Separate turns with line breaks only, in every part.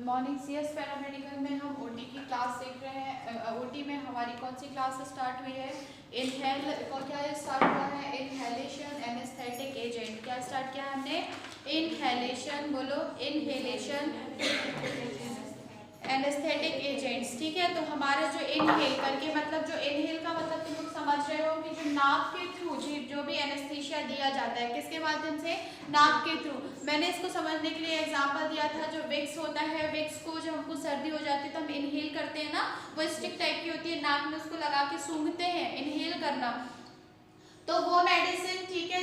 Morning CS paramedical में हम OT की क्लास देख रहे हैं। ओटी में हमारी कौन सी क्लास स्टार्ट हुई है? इनहेल को क्या स्टार्ट हुआ है? Inhalation anaesthetic agent. क्या स्टार्ट किया हमने? इनहेलेशन, बोलो इनहेलेशन एनेस्थेटिक एजेंट्स। ठीक है, तो हमारा जो इनहेल करके मतलब जो इनहेल का मतलब तुम लोग समझ रहे हो कि जो नाक के थ्रू जो भी एनेस्थीसिया दिया जाता है किसके माध्यम से? नाक के थ्रू। मैंने इसको समझने के लिए एग्जांपल दिया था, जो विक्स होता है, विक्स को जब हमको सर्दी हो जाती है तो हम इनहेल करते हैं ना, वो स्टिक टाइप की होती है, नाक में उसको लगा के सूंघते हैं, इनहेल करना। तो वो मेडिसिन, ठीक है,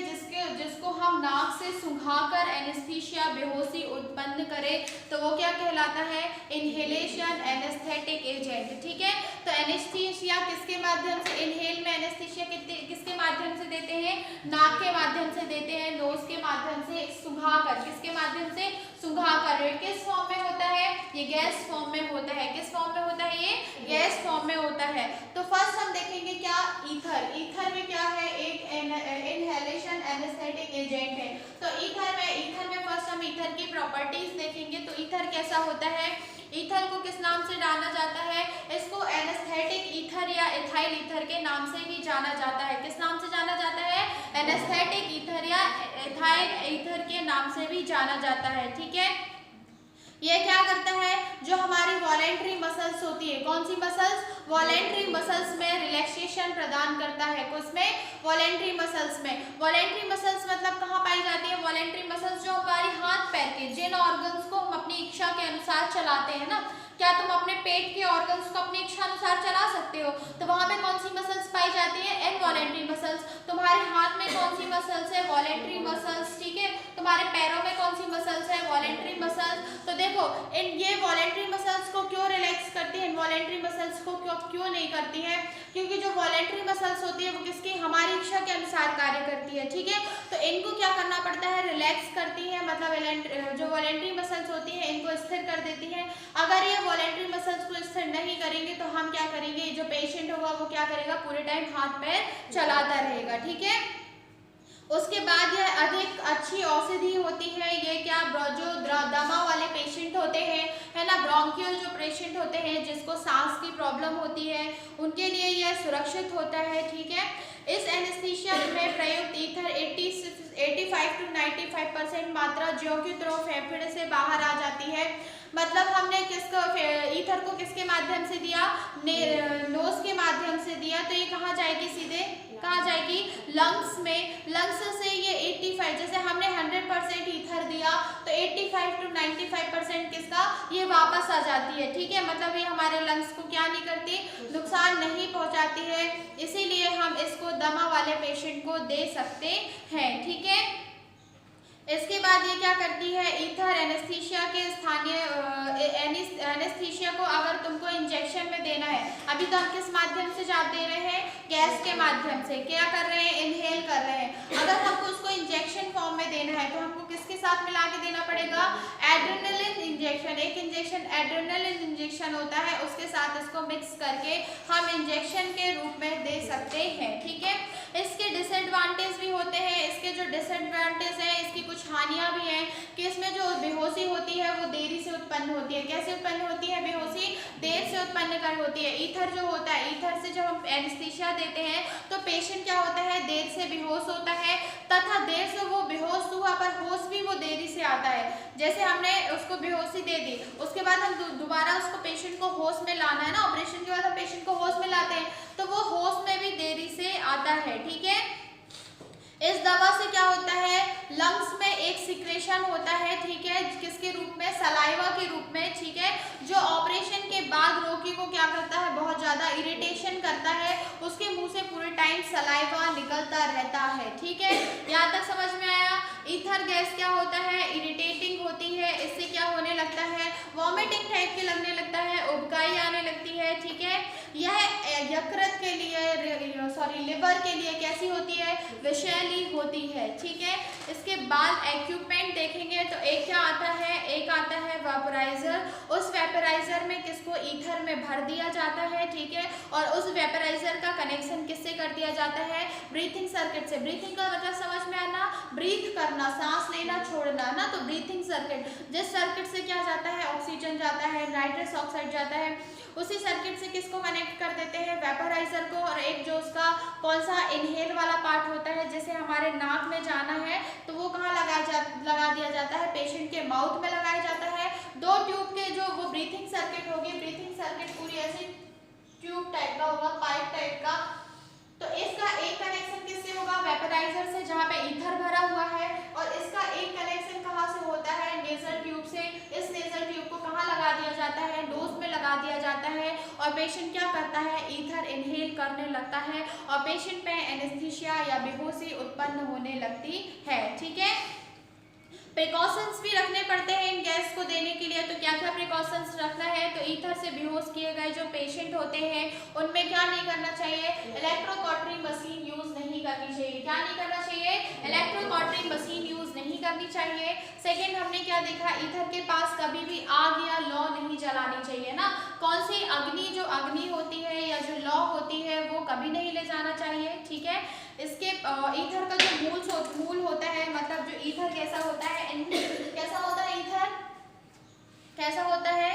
जिसको हम नाक से सुंघाकर एनेस्थीसिया बेहोशी उत्पन्न करें तो वो क्या कहलाता है? Inhalation anaesthetic agent. ठीक है, तो एनेस्थीसिया किसके माध्यम से? इनहेल में एनेस्थीसिया किसके माध्यम से देते हैं? नाक के माध्यम से देते हैं, नोज के माध्यम से सुंघाकर। किसके माध्यम से? सुंघाकर। किस फॉर्म में होता है ये? गैस फॉर्म में होता है। किस फॉर्म में होता है ये? गैस फॉर्म में होता है। तो फर्स्ट हम देखेंगे क्या? ईथर। ईथर में क्या है? एक इनहेलेशन एनेस्थेटिक एजेंट है। तो ईथर में फर्स्ट हम ईथर की प्रॉपर्टीज देखेंगे। तो ईथर कैसा होता है? ईथर को किस नाम से जाना जाता है? इसको एनेस्थेटिक ईथर या इथाइल ईथर के नाम से भी जाना जाता है। किस नाम से जाना जाता है? एनेस्थेटिक ईथर या इथाइल ईथर के नाम से भी जाना जाता है। ठीक है, ये क्या करता है? जो हमारी वॉलेंट्री मसल्स होती है, कौन सी मसल्स? वॉलेंट्री मसल्स में रिलैक्सेशन प्रदान करता है। किसमें? वॉलेंट्री मसल्स में। वॉलेंट्री मसल्स मतलब कहाँ पाई जाती है? वॉलेंट्री मसल्स जो हमारी हाथ पैर के जिन ऑर्गन्स को हम अपनी इच्छा के अनुसार चलाते हैं ना, क्या तुम अपने पेट के ऑर्गन्स को अपनी इच्छा अनुसार चला सकते हो? तो वहां पे कौन सी मसल्स पाई जाती है? Involuntary muscles. तुम्हारे हाथ में कौन सी मसल्स है? Voluntary muscles. ठीक है, तुम्हारे पैरों में कौन सी मसल्स है? Voluntary muscles. तो देखो, ये वॉलेंट्री मसल्स को क्यों रिलैक्स करती है? इनवॉलेंट्री मसल्स को क्यों नहीं करती है? क्योंकि जो वॉलेंट्री मसल्स होती है वो किसकी? हमारी इच्छा के अनुसार कार्य करती है। ठीक है, तो इनको क्या करना पड़ता है? रिलैक्स करती है, मतलब जो वॉलेंट्री मसल्स होती है इनको स्थिर कर देती है। अगर ये वॉलेंट्री मसल्स को स्थिर नहीं करेंगे तो हम क्या करेंगे? जो पेशेंट होगा वो क्या करेगा? पूरे टाइम हाथ पैर चलाता रहेगा। ठीक है, उसके बाद यह अधिक अच्छी औषधि होती है। ये क्या? जो दमा वाले पेशेंट होते हैं, है ना, ब्रोंकियल जो पेशेंट होते हैं जिसको सांस की प्रॉब्लम होती है, उनके लिए यह सुरक्षित होता है। ठीक है, इस एनेस्थीसिया में प्रयुक्त ईथर 85 to 95% मात्रा ज्यों की त्यों फेफड़े से बाहर आ जाती है। मतलब हमने किसको ईथर को किसके माध्यम से दिया? नोज के माध्यम से दिया, तो ये कहाँ जाएगी? सीधे कहाँ जाएगी? लंग्स में। लंग्स से ये 85, जैसे हमने 100% ईथर दिया तो 85 to 95% किसका? ये वापस आ जाती है। ठीक है, मतलब ये हमारे लंग्स को क्या नहीं करती? नुकसान नहीं पहुंचाती है, इसीलिए हम इसको दमा वाले पेशेंट को दे सकते हैं। ठीक है, इसके बाद ये क्या करती है? ईथर एनेस्थीसिया के स्थानीय एनेस्थीसिया को अगर तुमको इंजेक्शन में देना है, अभी तो हम किस माध्यम से जाप दे रहे हैं? गैस के माध्यम से। क्या कर रहे हैं? इनहेल कर रहे हैं। अगर हमको उसको इंजेक्शन फॉर्म में देना है तो हमको किसके साथ मिला के देना पड़ेगा? Adrenaline injection. एक इंजेक्शन एड्रेनलिन इंजेक्शन होता है, उसके साथ इसको मिक्स करके हम इंजेक्शन के रूप में दे सकते हैं। ठीक है, इसके डिसएडवांटेज भी होते हैं। इसके जो डिसएडवांटेज है, इसकी कुछ हानियां भी हैं कि इसमें जो बेहोशी होती है वो देरी से उत्पन्न होती है। कैसे उत्पन्न होती है बेहोशी? देर से उत्पन्न कर होती है। ईथर जो होता है, ईथर से जब हम एनेस्थीसिया देते हैं तो पेशेंट क्या होता है? देर से बेहोश होता है, तथा देर से वो बेहोश हुआ पर होश भी वो देरी से आता है। जैसे हमने उसको बेहोशी दे दी, उसके बाद हम दोबारा उसको पेशेंट को होश में लाना है ना, ऑपरेशन के बाद हम पेशेंट को होश में लाते हैं तो वो होश में भी देरी से आता है। ठीक है, इस दवा से क्या होता है? लंग्स में एक सिक्रेशन होता है। ठीक है, किसके रूप में? सलाइवा के रूप में। ठीक है, जो ऑपरेशन के बाद रोगी को क्या करता है? बहुत ज्यादा इरिटेशन करता है, उसके मुंह से पूरे टाइम सलाइवा निकलता रहता है। ठीक है, यहाँ तक समझ में आया? ईथर गैस क्या होता है? इरिटेटिंग होती है, इससे क्या होने लगता है? वॉमिटिंग टाइप की लगने लगता है, उबकाई आने लगती है। ठीक है, यह यकृत के लिए लिवर के लिए कैसी होती है? विषैली होती है। ठीक है, इसके बाद इक्विपमेंट देखेंगे तो एक क्या आता है? एक आता है वेपोराइजर। उस वेपोराइजर में किसको? ईथर में भर दिया जाता है। ठीक है, और उस वेपोराइजर का कनेक्शन किससे कर दिया जाता है? ब्रीथिंग सर्किट से। ब्रीथिंग का मतलब समझ में आना? ब्रीथ करना, सांस लेना छोड़ना ना, तो ब्रीथिंग सर्किट। जिस सर्किट से क्या जाता है? ऑक्सीजन जाता नाइट्रस ऑक्साइड जाता है, उसी सर्किट से किसको कनेक्ट कर देते हैं, वेपोराइजर को, और एक जो उसका कौन सा इनहेल वाला पार्ट होता है जिसे हमारे नाक में जाना है तो वो कहाँ लगा दिया जाता है, पेशेंट के माउथ में लगाया जाता है। दो ट्यूब के जो वो ब्रीथिंग सर्किट होगी, ब्रीथिंग सर्किट पूरी ऐसी ट्यूब टाइप का होगा, पाइप टाइप का। तो इसका एक कनेक्शन किससे होगा, वेपोराइजर से जहाँ पे ईथर भरा हुआ है, और इसका एक कनेक्शन कहाँ से होता है, नेजल ट्यूब से। इस नेजल ट्यूब को कहाँ लगा दिया जाता है, नोज में लगा दिया जाता है, और पेशेंट क्या करता है, ईथर इनहेल करने लगता है, और पेशेंट में एनेस्थीसिया या बेहोशी उत्पन्न होने लगती है। ठीक है, प्रिकॉशंस भी रखने पड़ते हैं इन गैस को देने के लिए। तो क्या क्या प्रिकॉशंस रखना है, तो ईथर से बेहोश किए गए जो पेशेंट होते हैं उनमें क्या नहीं करना चाहिए, इलेक्ट्रोकॉटरी मशीन यूज नहीं करनी चाहिए। क्या नहीं करना चाहिए, इलेक्ट्रोकॉटरी मशीन यूज नहीं करनी चाहिए। सेकेंड हमने क्या देखा, ईथर के पास कभी भी आग या लौ नहीं जलानी चाहिए ना। कौन सी अग्नि, जो अग्नि होती है या जो लौ होती है वो कभी नहीं ले जाना चाहिए। ठीक है, इसके ईथर का जो मूल होता है, मतलब जो ईथर कैसा होता है, कैसा होता है ईथर, कैसा होता है,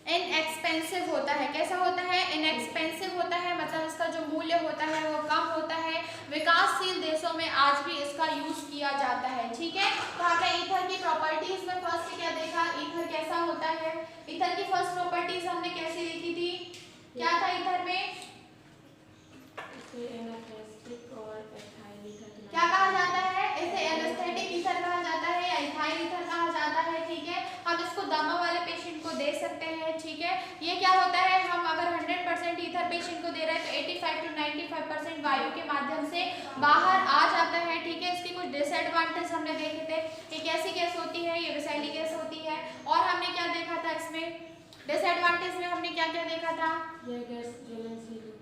इनएक्सपेंसिव होता है। कैसा होता है, इनएक्सपेंसिव होता है, मतलब इसका जो मूल्य होता है वो कम होता है। विकासशील देशों में आज भी इसका यूज किया जाता है। ठीक है, तो आपने ईथर की प्रॉपर्टीज में फर्स्ट क्या देखा, ईथर कैसा होता है, ईथर की फर्स्ट प्रॉपर्टीज हमने कैसी देखी थी, क्या था ईथर में, क्या कहा जाता है, इसे एनेस्थेटिक ईथर कहा जाता है या इथाइल ईथर कहा जाता है। ठीक है, हम इसको दमा वाले पेशेंट को दे सकते हैं। ठीक है, ये क्या होता है, हम अगर 100% ईथर पेशेंट को दे रहे हैं तो 85 to 95% वायु के माध्यम से बाहर आ जाता है। ठीक है, इसके कुछ डिसएडवांटेज हमने देखे थे, ये कैसी गैस होती है, ये विषैली गैस होती है। और हमने क्या देखा था इसमें डिसएडवांटेज में, हमने क्या क्या देखा था, ये गैस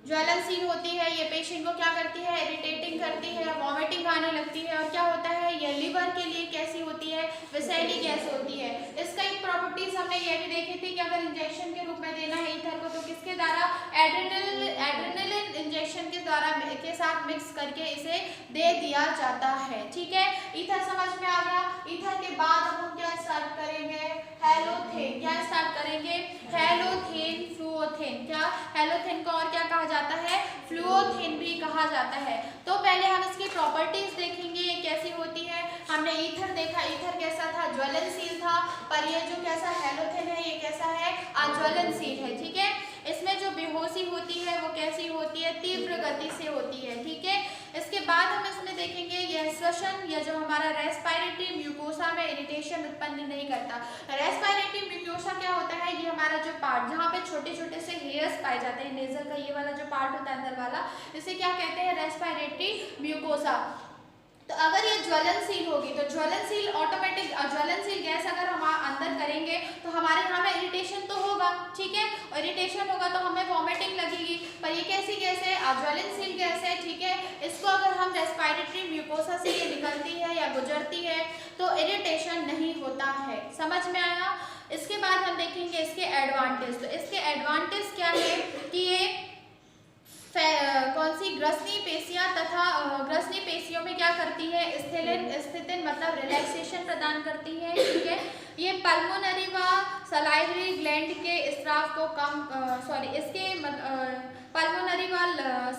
ज्वलनशील होती है, ये पेशेंट को क्या करती है, इरिटेटिंग करती है, वॉमिटिंग आने लगती है, और क्या होता है, ये लिवर के लिए कैसी होती है, विषैली गैस होती है। इसका एक प्रॉपर्टीज हमने ये भी देखी थी कि अगर इंजेक्शन के रूप में देना है ईथर को तो किसके द्वारा, एड्रेनलिन इंजेक्शन के द्वारा के साथ मिक्स करके इसे दे दिया जाता है। ठीक है, ईथर समझ में आ गया। ईथर के बाद अब हम क्या स्टार्ट करेंगे, हेलोथेन। क्या स्टार्ट करेंगे, हेलोथेन, फ्लुओथेन। क्या, हेलोथेन को और क्या कहा जाता है, फ्लुओथेन भी कहा जाता है। तो पहले हम इसकी प्रॉपर्टीज देखेंगे, ये कैसी होती है। हमने ईथर देखा, ईथर कैसा था, ज्वलनशील था, पर ये जो कैसा हेलोथेन है ये कैसा है, अज्वलनशील है। ठीक है, इसमें जो बेहोशी होती है वो कैसी होती है, तीव्र गति से होती है। ठीक है, इसके बाद हम इसमें देखेंगे यह श्वसन या जो हमारा रेस्पिरेटरी म्यूकोसा में इरिटेशन उत्पन्न नहीं करता। रेस्पिरेटरी म्यूकोसा क्या होता है, ये हमारा जो पार्ट जहाँ पे छोटे छोटे से हेयर्स पाए जाते हैं, नेजल का ये वाला जो पार्ट होता है अंदर वाला, इसे क्या कहते हैं, रेस्पिरेटरी म्यूकोसा। तो अगर ये ज्वलनशील होगी तो ज्वलनशील ऑटोमेटिक ज्वलनशील गैस अगर हम अंदर करेंगे तो हमारे यहाँ में इरिटेशन तो होगा। ठीक है, और इरिटेशन होगा तो हमें वॉमिटिंग लगेगी, पर ये कैसी गैस है, अज्वलनशील गैस है। ठीक है, इसको अगर हम रेस्पिरेटरी म्यूकोसा से ये निकलती है या गुजरती है तो इरिटेशन नहीं होता है। समझ में आया। इसके बाद हम देखेंगे इसके एडवांटेज। तो इसके एडवांटेज क्या है कि ये कौन सी ग्रसनी पेशियां तथा ग्रसनी पेशियों में क्या करती है, स्थितिन मतलब रिलैक्सेशन प्रदान करती है। ठीक है, ये पल्मोनरी व सलाइवरी ग्लैंड के स्राव को कम इसके पल्मोनरी व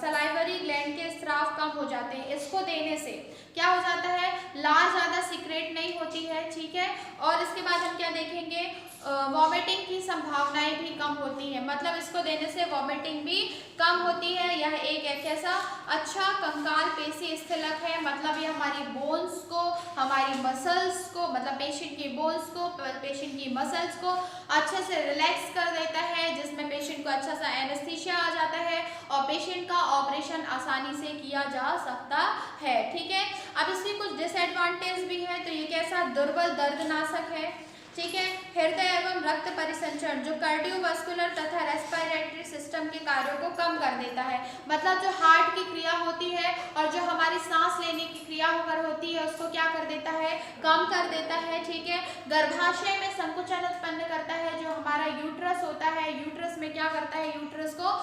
सलाइवरी ग्लैंड के स्राव कम हो जाते हैं। इसको देने से क्या हो जाता है, लार ज़्यादा सीक्रेट नहीं होती है। ठीक है, और इसके बाद हम क्या देखेंगे, वॉमिटिंग की संभावनाएं भी कम होती है, मतलब इसको देने से वॉमिटिंग भी कम होती है। यह एक ऐसा अच्छा कंकाल पेशी स्थलक है, मतलब ये हमारी बोन्स को, हमारी मसल्स को, मतलब पेशेंट की बोन्स को, पेशेंट की मसल्स को अच्छे से रिलैक्स कर देता है, जिसमें पेशेंट को अच्छा सा एनेस्थीसिया आ जाता है और पेशेंट का ऑपरेशन आसानी से किया जा सकता है। ठीक है, अब इसके कुछ डिसएडवांटेज भी है। तो ये कैसा, दुर्बल दर्दनाशक है। ठीक है, हृदय एवं रक्त परिसंचरण जो कार्डियोवास्कुलर तथा रेस्पिरेटरी सिस्टम के कार्यों को कम कर देता है, मतलब जो हार्ट की क्रिया होती है और जो हमारी सांस लेने की क्रिया होकर होती है उसको क्या कर देता है, कम कर देता है। ठीक है, गर्भाशय में संकुचन उत्पन्न करता है, जो हमारा यूट्रस होता है, यूट्रस में क्या करता है, यूट्रस को